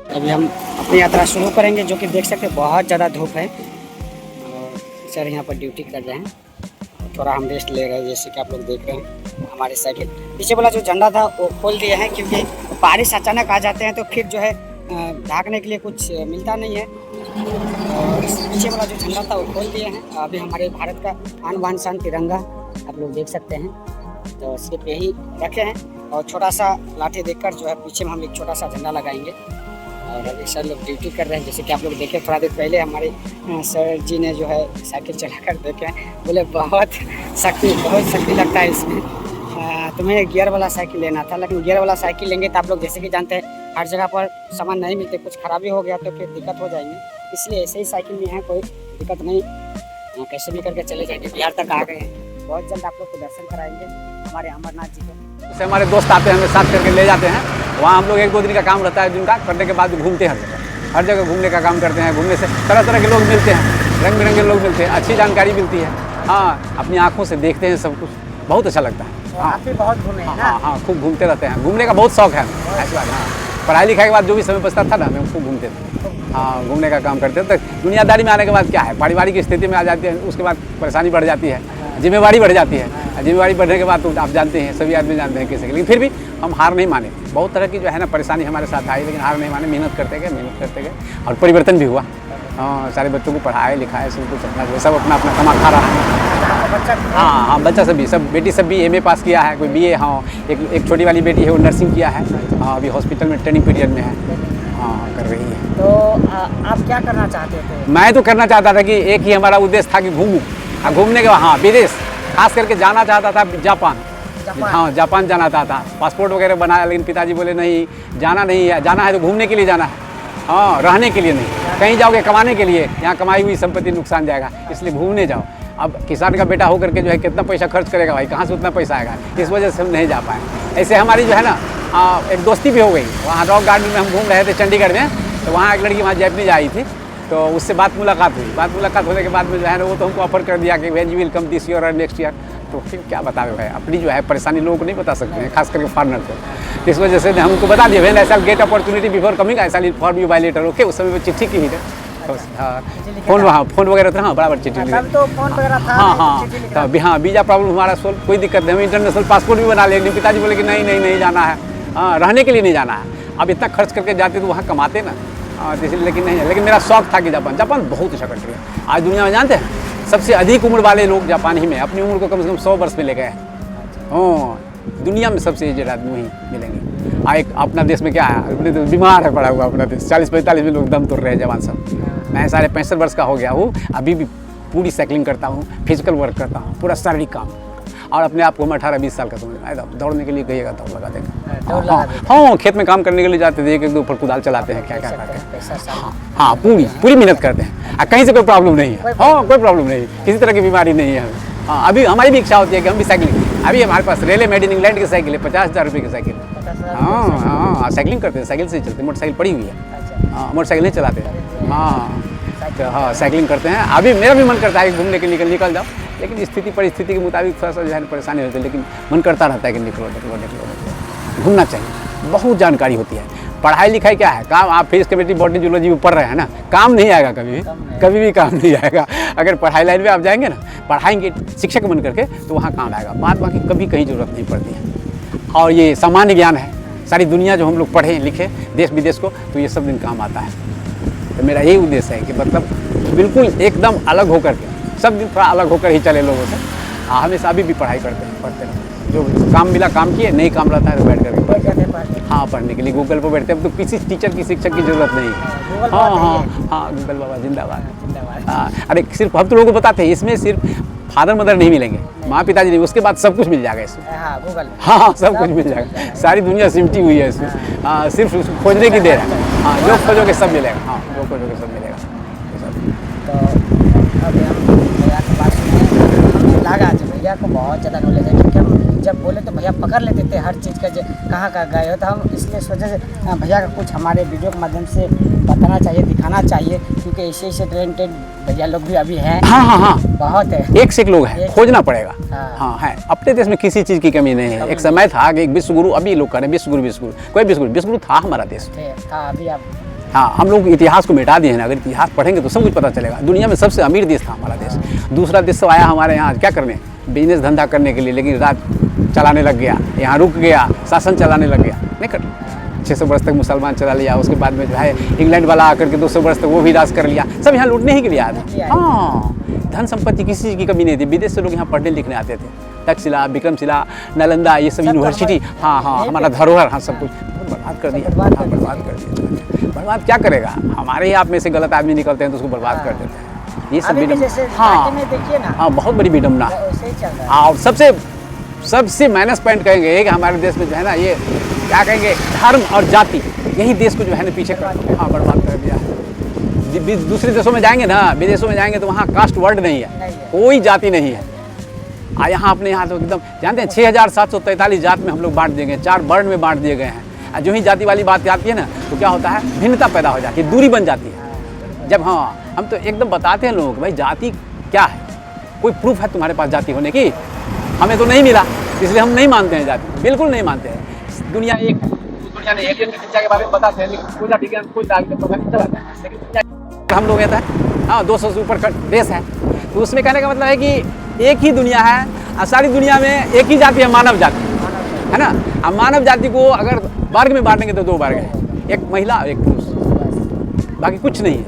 अभी हम अपनी यात्रा शुरू करेंगे, जो कि देख सकते हैं बहुत ज़्यादा धूप है और सर यहाँ पर ड्यूटी कर रहे हैं। थोड़ा हम रेस्ट ले रहे हैं, जैसे कि आप लोग देख रहे हैं। हमारी साइकिल पीछे वाला जो झंडा था वो खोल दिया है, क्योंकि बारिश अचानक आ जाते हैं तो फिर जो है ढाकने के लिए कुछ मिलता नहीं है। और पीछे वाला जो झंडा था वो खोल दिए हैं। अभी हमारे भारत का आन बान शान तिरंगा आप लोग देख सकते हैं, तो सिर्फ यही रखे हैं। और छोटा सा लाठी देखकर जो है पीछे में हम एक छोटा सा झंडा लगाएंगे। और अभी सर लोग ड्यूटी कर रहे हैं, जैसे कि आप लोग देखें। थोड़ा देर पहले हमारे सर जी ने जो है साइकिल चलाकर देखे, बोले बहुत शक्ति लगता है इसमें। तुम्हें गियर वाला साइकिल लेना था, लेकिन गियर वाला साइकिल लेंगे तो आप लोग जैसे कि जानते हैं हर जगह पर सामान नहीं मिलते, कुछ खराबी हो गया तो फिर दिक्कत हो जाएंगे। इसलिए ऐसे ही साइकिल में है, कोई दिक्कत नहीं, कैसे भी करके चले जाएंगे। बिहार तक आ गए हैं, बहुत जल्द आप लोग को दर्शन कराएंगे हमारे अमरनाथ जी के। उससे हमारे दोस्त आते हैं, हमें साथ करके ले जाते हैं। वहाँ हम लोग 1-2 दिन का काम रहता है, दिन का करने के बाद घूमते हैं हर जगह घूमने का काम करते हैं। घूमने से तरह तरह के लोग मिलते हैं, रंग बिरंगे लोग मिलते हैं, अच्छी जानकारी मिलती है। हाँ, अपनी आँखों से देखते हैं सब कुछ, बहुत अच्छा लगता है। आप भी बहुत घूमे हैं ना? हाँ, खूब घूमते रहते हैं। घूमने का बहुत शौक है ऐसी बात। हाँ, पढ़ाई लिखाई के बाद जो भी समय बचता था ना, हम खूब घूमते थे। हाँ, घूमने का काम करते थे। तो दुनियादारी में आने के बाद क्या है, पारिवारिक स्थिति में आ जाती है, उसके बाद परेशानी बढ़ जाती है, जिम्मेवारी बढ़ जाती है। जिम्मेवारी बढ़ने के बाद तो आप जानते हैं, सभी आदमी जानते हैं कैसे, लेकिन फिर भी हम हार नहीं माने। बहुत तरह की जो है ना परेशानी हमारे साथ आई, लेकिन हार नहीं माने, मेहनत करते गए और परिवर्तन भी हुआ। हाँ, सारे बच्चों को पढ़ाए लिखाए, सब कुछ अपना सब अपना कमा खा रहा है। हाँ, बच्चा सब भी, सब बेटी सब भी MA पास किया है, कोई BA। हाँ, एक छोटी वाली बेटी है, वो नर्सिंग किया है। हाँ, अभी हॉस्पिटल में ट्रेनिंग पीरियड में है। हाँ, कर रही है। तो आप क्या करना चाहते थे? मैं तो करना चाहता था कि एक ही हमारा उद्देश्य था कि घूमूँ, घूमने के बाद हाँ विदेश, खास करके जाना चाहता था जापान। हाँ, जापान जाना चाहता था। पासपोर्ट वगैरह बनाया, लेकिन पिताजी बोले नहीं, जाना नहीं है, जाना है तो घूमने के लिए जाना है। हाँ, रहने के लिए नहीं, कहीं जाओगे कमाने के लिए, यहाँ कमाई हुई संपत्ति नुकसान जाएगा, इसलिए घूमने जाओ। अब किसान का बेटा होकर के जो है कितना पैसा खर्च करेगा भाई, कहाँ से उतना पैसा आएगा, इस वजह से हम नहीं जा पाए। ऐसे हमारी जो है ना एक दोस्ती भी हो गई। वहाँ रॉक गार्डन में हम घूम रहे थे चंडीगढ़ में, तो वहाँ एक लड़की वहाँ जैपनीज आई थी, तो उससे बात मुलाकात होने के बाद में जो है ना वो तो हमको ऑफर कर दिया कि when you will come this year और नेक्स्ट ईयर। तो फिर क्या बतावे भाई, अपनी जो है परेशानी लोगों को नहीं बता सकते हैं, खास करके फॉरनर को। इस वजह से हमको बता दिया, when I shall get opportunity before coming I shall inform you by letter. Okay, उस समय में चिट्ठी की है। हाँ, फोन वगैरह था। हाँ, बराबर चिट्ठी लिखा। तो फोन वगैरह था। हाँ, हाँ, वीज़ा प्रॉब्लम हमारा सोल्व, कोई दिक्कत नहीं, हम इंटरनेशनल पासपोर्ट भी बना लेंगे। पिताजी बोले कि नहीं जाना है। हाँ, रहने के लिए नहीं जाना है। अब इतना खर्च करके जाते तो वहाँ कमाते ना। हाँ, इसलिए लेकिन नहीं है। लेकिन मेरा शौक था कि जापान बहुत अच्छा कंट्री है। आज दुनिया में जानते हैं सबसे अधिक उम्र वाले लोग जापान ही में, अपनी उम्र को कम से कम 100 वर्ष में ले गए। हाँ, दुनिया में सबसे एजेड आदमी वहीं मिलेंगे। एक अपना देश में क्या है, तो बीमार है पड़ा हुआ अपना देश। 40-45 में लोग दम तोड़ रहे हैं जवान सब। मैं 65.5 वर्ष का हो गया हूँ, अभी भी पूरी साइकिलिंग करता हूँ, फिजिकल वर्क करता हूँ, पूरा शारीरिक काम। और अपने आप को हम 18-20 साल का समझ, दौड़ने के लिए कहिएगा दौड़ लगा देगा। हाँ, खेत में काम करने के लिए जाते थे, एक दो ऊपर कुदाल चलाते हैं, क्या करते हैं। हाँ, पूरी मेहनत करते हैं। कहीं से कोई प्रॉब्लम नहीं है। हाँ, कोई प्रॉब्लम नहीं, किसी तरह की बीमारी नहीं है हमें। हाँ, अभी हमारी भी इच्छा होती है कि हम भी साइकिलिंग, अभी हमारे पास रेले मेड इन इंग्लैंड की साइकिल है, 50,000 रुपये की साइकिल। हाँ, साइकिलिंग करते हैं, साइकिल से चलते हैं, मोटरसाइकिल पड़ी हुई है। हाँ, मोटरसाइकिल नहीं चलाते हैं। हाँ, साइकिलिंग करते हैं। अभी मेरा भी मन करता है कि घूमने के लिए निकल जाओ, लेकिन स्थिति परिस्थिति के मुताबिक थोड़ा सा जो है परेशानी होती है, लेकिन मन करता रहता है कि निकलो। घूमना चाहिए, बहुत जानकारी होती है। पढ़ाई लिखाई क्या है, काम आप फिजिक्स केमिस्ट्री बॉटनी जूलॉजी में पढ़ रहे हैं ना, काम नहीं आएगा कभी भी काम नहीं आएगा। अगर पढ़ाई लाइन में आप जाएंगे ना, पढ़ाएंगे शिक्षक बन करके, तो वहाँ काम आएगा। बाद बाकी कभी कहीं ज़रूरत नहीं पड़ती है। और ये सामान्य ज्ञान है, सारी दुनिया जो हम लोग पढ़े लिखे देश विदेश को, तो ये सब दिन काम आता है। तो मेरा यही उद्देश्य है कि मतलब बिल्कुल एकदम अलग होकर के, सब दिन थोड़ा अलग होकर ही चले लोगों से। हमेशा अभी भी पढ़ाई पढ़ते हैं, जो काम मिला काम किए, नहीं काम रहता है तो बैठ करके पढ़ते। हाँ, पढ़ने के लिए गूगल पर बैठते हैं। अब तो किसी टीचर की शिक्षक की जरूरत नहीं है। हाँ, गूगल बाबा जिंदाबाद। हाँ, अरे सिर्फ हम तो लोगों को बताते हैं, इसमें सिर्फ फादर मदर नहीं मिलेंगे, माँ पिताजी नहीं, उसके बाद सब कुछ मिल जाएगा इसमें। हाँ, सब कुछ मिल जाएगा, सारी दुनिया सिमटी हुई है इसमें। हाँ, सिर्फ खोजने की देर है। हाँ, जो खोजोगे सब मिलेगा। हाँ, जो खोजोगे सब मिलेगा। अभी हम भैया की बात सुने, हमें लगा जो भैया को बहुत ज़्यादा नॉलेज है, क्योंकि हम जब बोले तो भैया पकड़ लेते थे हर चीज़ का, कहाँ गए हो। तो हम इसलिए सोचे भैया का कुछ हमारे वीडियो के माध्यम से बताना चाहिए, दिखाना चाहिए, क्योंकि ऐसे टैलेंटेड भैया लोग भी अभी हैं। हाँ, बहुत है, एक से एक लोग हैं, खोजना पड़ेगा। हाँ, है, अपने देश में किसी चीज़ की कमी नहीं है। एक समय था कि एक विश्व गुरु, अभी लोग करें विश्व गुरु, कोई विश्व गुरु था हमारा देश था। अभी आप हाँ, हम लोग इतिहास को मिटा दिए हैं ना। अगर इतिहास पढ़ेंगे तो सब कुछ पता चलेगा। दुनिया में सबसे अमीर देश था हमारा देश। दूसरा देश सब आया हमारे यहाँ क्या करने, बिजनेस धंधा करने के लिए, लेकिन राज चलाने लग गया, यहाँ रुक गया, शासन चलाने लग गया। नहीं कर 600 वर्ष तक मुसलमान चला लिया, उसके बाद में जो है इंग्लैंड वाला आकर के 200 वर्ष तक वो भी राज कर लिया। सब यहाँ लूटने ही के लिए आया था। हाँ, धन संपत्ति किसी चीज़ की कमी नहीं थी। विदेश से लोग यहाँ पढ़ने लिखने आते थे। तक्षशिला, विक्रमशिला, नालंदा, ये सब यूनिवर्सिटी, हाँ हाँ, हमारा धरोहर, हाँ सब कुछ बर्बाद कर दिया। हाँ, बर्बाद कर दिया। बर्बाद क्या करेगा, हमारे ही आप में से गलत आदमी निकलते हैं तो उसको बर्बाद कर देते हैं। ये सब देखिए ना, हाँ, बहुत बड़ी विडम्बना है। और सबसे माइनस पॉइंट कहेंगे कि हमारे देश में जो है ना, ये क्या कहेंगे, धर्म और जाति, यही देश को जो है ना पीछे हाँ बर्बाद कर दिया है। दूसरे देशों में जाएंगे ना, विदेशों में जाएंगे तो वहाँ कास्ट वर्ड नहीं है, कोई जाति नहीं है। यहाँ अपने यहाँ तो एकदम जानते हैं 6743 जात में हम लोग बांट दिए गए, 4 वर्ण में बांट दिए गए हैं। जो ही जाति वाली बात आती है ना, तो क्या होता है, भिन्नता पैदा हो जाती है, दूरी बन जाती है। जब हाँ, हम तो एकदम बताते हैं लोगों को भाई जाति क्या है, कोई प्रूफ है तुम्हारे पास जाति होने की? हमें तो नहीं मिला, इसलिए हम नहीं मानते हैं जाति, बिल्कुल नहीं मानते हैं। दुनिया एक है, दुनिया ने एक शिक्षा के बारे में बताते हैं, लेकिन कोई जाति कोई चलाता है, लेकिन हम लोग कहते हैं हाँ 200 से ऊपर का देश है, तो उसमें कहने का मतलब है कि एक ही दुनिया है और सारी दुनिया में एक ही जाति है, मानव जाति, है ना। अब मानव जाति को अगर वर्ग में बांटेंगे तो 2 वर्ग है, एक महिला एक पुरुष, बाकी कुछ नहीं है।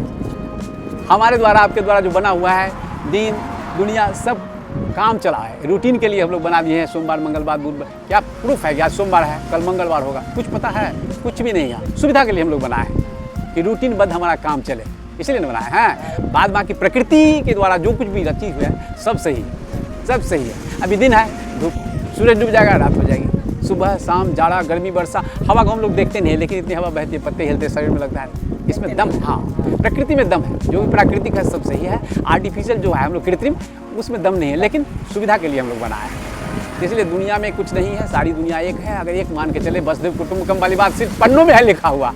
हमारे द्वारा आपके द्वारा जो बना हुआ है दिन दुनिया सब काम चला है, रूटीन के लिए हम लोग बना दिए हैं। सोमवार, मंगलवार, बुधवार, क्या प्रूफ है कि आज सोमवार है कल मंगलवार होगा? कुछ पता है? कुछ भी नहीं है। सुविधा के लिए हम लोग बनाए हैं कि रूटीन बद्ध हमारा काम चले, इसलिए नहीं बनाए हैं। बाद बाकी प्रकृति के द्वारा जो कुछ भी रची हुई है सब सही है, सब सही है। अभी दिन है, धूप, सूरज डूब जाएगा, रात हो जाएगी, सुबह शाम, जाड़ा गर्मी वर्षा, हवा को हम लोग देखते नहीं है, लेकिन इतनी हवा बहती है, पत्ते हिलते, शरीर में लगता है, इसमें दम, हाँ प्रकृति में दम है। जो भी प्राकृतिक है सब सही है, आर्टिफिशियल जो है हम लोग कृत्रिम, उसमें दम नहीं है, लेकिन सुविधा के लिए हम लोग बनाए हैं। इसलिए दुनिया में कुछ नहीं है, सारी दुनिया एक है। अगर एक मान के चले, वसुधैव कुटुंबकम वाली बात सिर्फ पन्नों में है लिखा हुआ,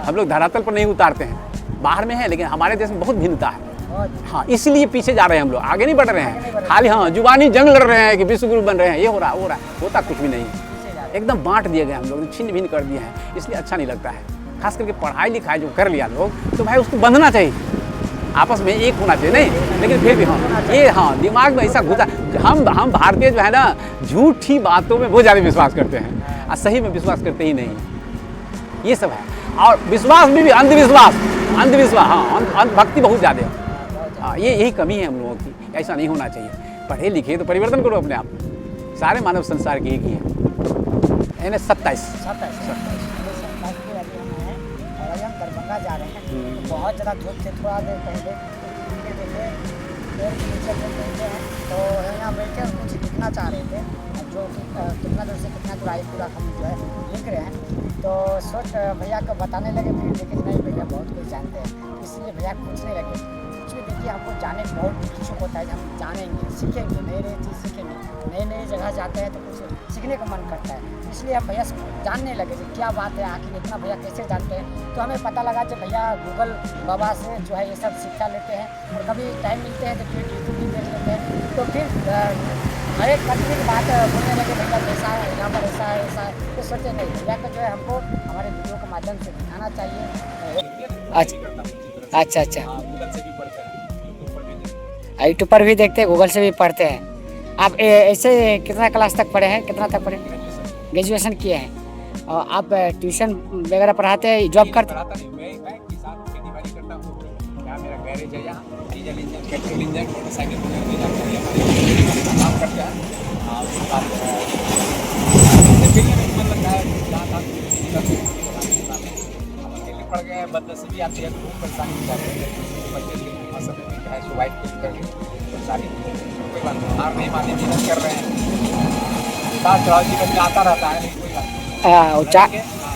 हम लोग धरातल पर नहीं उतारते हैं। बाहर में है, लेकिन हमारे देश में बहुत भिन्नता है। हाँ, इसलिए पीछे जा रहे हैं हम लोग, आगे नहीं बढ़ रहे हैं। खाली हाँ जुबानी जंग लड़ रहे हैं कि विश्व गुरु बन रहे हैं, ये हो रहा है, होता कुछ भी नहीं है। एकदम बांट दिए गए हम लोग, छिन्न भिन्न कर दिए हैं, इसलिए अच्छा नहीं लगता है। खास करके पढ़ाई लिखाई जो कर लिया लोग, तो भाई उसको बंधना चाहिए, आपस में एक होना चाहिए, नहीं लेकिन फिर भी हाँ ये हाँ दिमाग में ऐसा घुसा। हम भारतीय जो है ना, झूठी बातों में बहुत ज़्यादा विश्वास करते हैं और सही में विश्वास करते ही नहीं, ये सब है। और विश्वास में भी अंधविश्वास, हाँ भक्ति बहुत ज़्यादा है। हाँ, ये यही कमी है हम लोगों की, ऐसा नहीं होना चाहिए। पढ़े लिखे तो परिवर्तन करो अपने आप, सारे मानव संसार के एक ही हैं। 27 दरभंगा जा रहे हैं, तो बहुत ज़्यादा धूप से थोड़ा देर पहले देखे पेड़ के नीचे बैठे हैं, तो यहाँ बैठे कुछ लिखना चाह रहे थे, जो कि कितना दूर से कितना दूर आई पूरा हम जो है लिख रहे हैं। तो सोच भैया को बताने लगे, फिर लेकिन नहीं भैया बहुत कुछ जानते हैं, इसलिए भैया पूछने लगे। कुछ भी देखिए, हमको जाने का बहुत इच्छुक होता है, हम जानेंगे, सीखेंगे, नई नई चीज़ सीखेंगे, नई जगह जाते हैं तो कुछ सीखने का मन करता है, इसलिए हम भैया से जानने लगे कि क्या बात है, आखिर इतना भैया कैसे जानते हैं। तो हमें पता लगा कि भैया गूगल बाबा से जो है ये सब शिक्षा लेते हैं, और कभी टाइम मिलते हैं तो फिर यूट्यूब भी देख लेते हैं। तो फिर हर एक कंट्री की बात बोलने लगे, भैया ऐसा है, यहाँ पर ऐसा है, ऐसा है। तो सोचे नहीं, भैया को जो है हमको हमारे वीडियो के माध्यम से दिखाना चाहिए। अच्छा, यूट्यूब पर भी देखते हैं, गूगल से भी पढ़ते हैं। आप ऐसे कितना क्लास तक पढ़े हैं, कितना तक पढ़े? ग्रेजुएशन किए हैं। और आप ट्यूशन वगैरह पढ़ाते हैं, जॉब करते हैं? पड़ गए, बदनसीबी आती है, खूब परेशानी हो जाती है, बच्चे मौसम में जो है सुवाइड कर परेशानी, कोई बात नहीं, हार नहीं माने, मेहनत कर रहे हैं, उतार चढ़ाव जीवन में आता रहता है, नहीं कोई बात,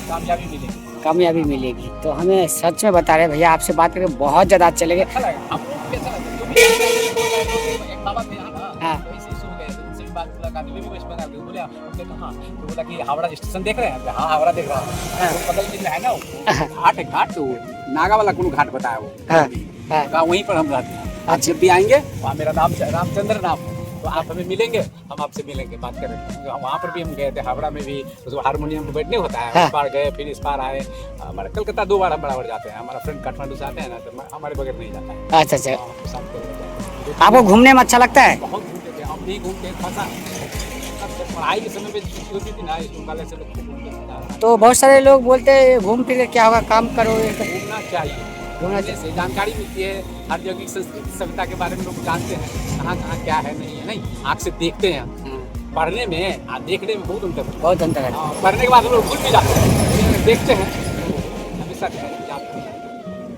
कामयाबी मिलेगी, कामयाबी मिलेगी। तो हमें सच में बता रहे भैया, आपसे बात करके बहुत ज़्यादा अच्छा लगे। एक बाबा थे हाँ, तो इसी सुन गए, उनसे भी बात मुलाकात हुई, भी वेस्ट बंगाल बोले, हमने कहा तो बोला कि हावड़ा स्टेशन देख रहे हैं? हाँ हावड़ा देख रहा हूँ। तो पता ही है ना, वो घाट है, घाट तो नागा वाला कोनो घाट बताया वो, कहा वहीं पर हम रहते हैं, आज जब भी आएंगे वहाँ मेरा नाम रामचंद्र नाम, तो आप हमें मिलेंगे, हम आपसे मिलेंगे, बात करेंगे। वहाँ पर भी हम गए थे, हावड़ा में भी उसको हारमोनियम में बैठने होता है, हाँ। उस पार गए, फिर इस पार आए। हमारा कलकत्ता 2 बार हम बराबर जाते हैं। हमारा फ्रेंड काठमांडू से आते हैं ना, तो हमारे बगैर नहीं जाता है। अच्छा अच्छा, हमको साथ में जाते हैं। आपको घूमने में अच्छा लगता है? बहुत घूमते थे हम, नहीं घूमते फंसा पढ़ाई के समय में छुट्टी होती थी ना, स्कूल वाले से लोग खूब घूमते थे। तो बहुत सारे लोग बोलते हैं घूम फिर के क्या होगा, काम करो। घूमना चाहिए, घूमना घूमने से जानकारी मिलती है, हर जगह की संस्कृति सभ्यता के बारे में लोग जानते हैं, कहाँ कहाँ क्या है नहीं है। नहीं, आँख से देखते हैं हम। हाँ, पढ़ने में और देखने में बहुत अंतर है। बहुत अंतर है। पढ़ने के बाद हम लोग भूल भी जाते हैं, लेकिन देखते हैं तो हमेशा याद रहता है।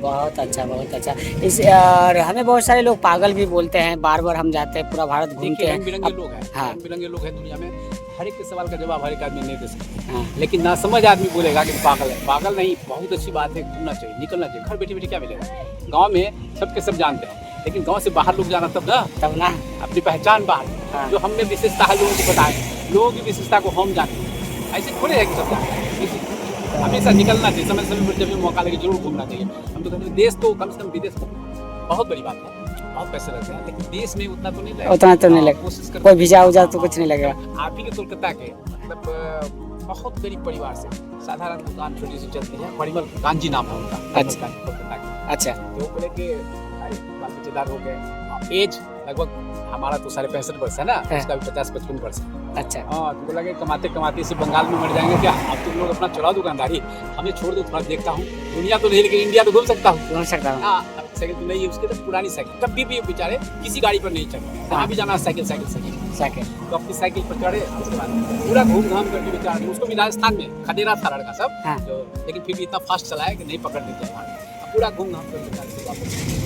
बहुत अच्छा, बहुत अच्छा। इस और हमें बहुत सारे लोग पागल भी बोलते हैं, बार बार हम जाते हैं, पूरा भारत घूमते देखिए, हैं। रंग बिरंगे अब- लोग हैं, हाँ रंग बिरंगे लोग हैं दुनिया में। हर एक के सवाल का जवाब हर एक आदमी नहीं दे सकता, हाँ, लेकिन ना समझ आदमी बोलेगा कि पागल है। पागल नहीं, बहुत अच्छी बात है, घूमना चाहिए, निकलना चाहिए। घर बैठे बैठे क्या मिलेगा? गांव में सबके सब जानते हैं, लेकिन गांव से बाहर लोग जाना तब ना, तब ना। अपनी पहचान बाहर, हाँ। जो हमने विशेषता है लोगों को बताए, लोगों की विशेषता को हम जानते हैं। ऐसे थोड़े है कि सब जानते हैं। हमेशा निकलना चाहिए, समय समय पर जब भी मौका लगे जरूर घूमना चाहिए। हम तो कहते हैं देश तो कम से कम विदेश को बहुत बड़ी बात है, बहुत पैसे लगते हैं, लेकिन देश में उतना तो नहीं लगेगा। उतना तो नहीं लगेगा। कोशिश करते कोई हैं। वीजा उजा तो कुछ नहीं लगेगा। आप ही के कोलकाता के मतलब बहुत गरीब परिवार से साधारण दुकान छोटी सी चलती है, परिमल कांजी नाम है उनका। अच्छा। कोलकाता के अच्छा तो वो बोले कि अरे बाल बच्चेदार हो गए, एज लगभग हमारा तो 65.5 वर्ष है ना, है। उसका भी 50-55 वर्ष है। अच्छा, हाँ, तुमको लगे कमाते कमाते इसे बंगाल में मर जाएंगे क्या? अब तुम लोग अपना चलाओ दुकानदारी, हमें छोड़ दो, थोड़ा देखता हूँ दुनिया तो नहीं, लेकिन इंडिया तो घूम सकता हूँ। घूम सकता हूँ। हाँ, अब साइकिल तो नहीं है उसके, तो पुरानी साइकिल कभी भी बेचारे किसी गाड़ी पर नहीं चढ़े, जहाँ भी जाना साइकिल साइकिल साइकिल, साइकिल। तो अपनी साइकिल पर चढ़े, उसके बाद पूरा घूम घाम करके बेचारे, उसको भी राजस्थान में खदेरा था लड़का सब, हाँ। जो लेकिन फिर भी इतना फास्ट चलाया कि नहीं पकड़ देते वहाँ, पूरा घूम घाम करके बेचारे वापस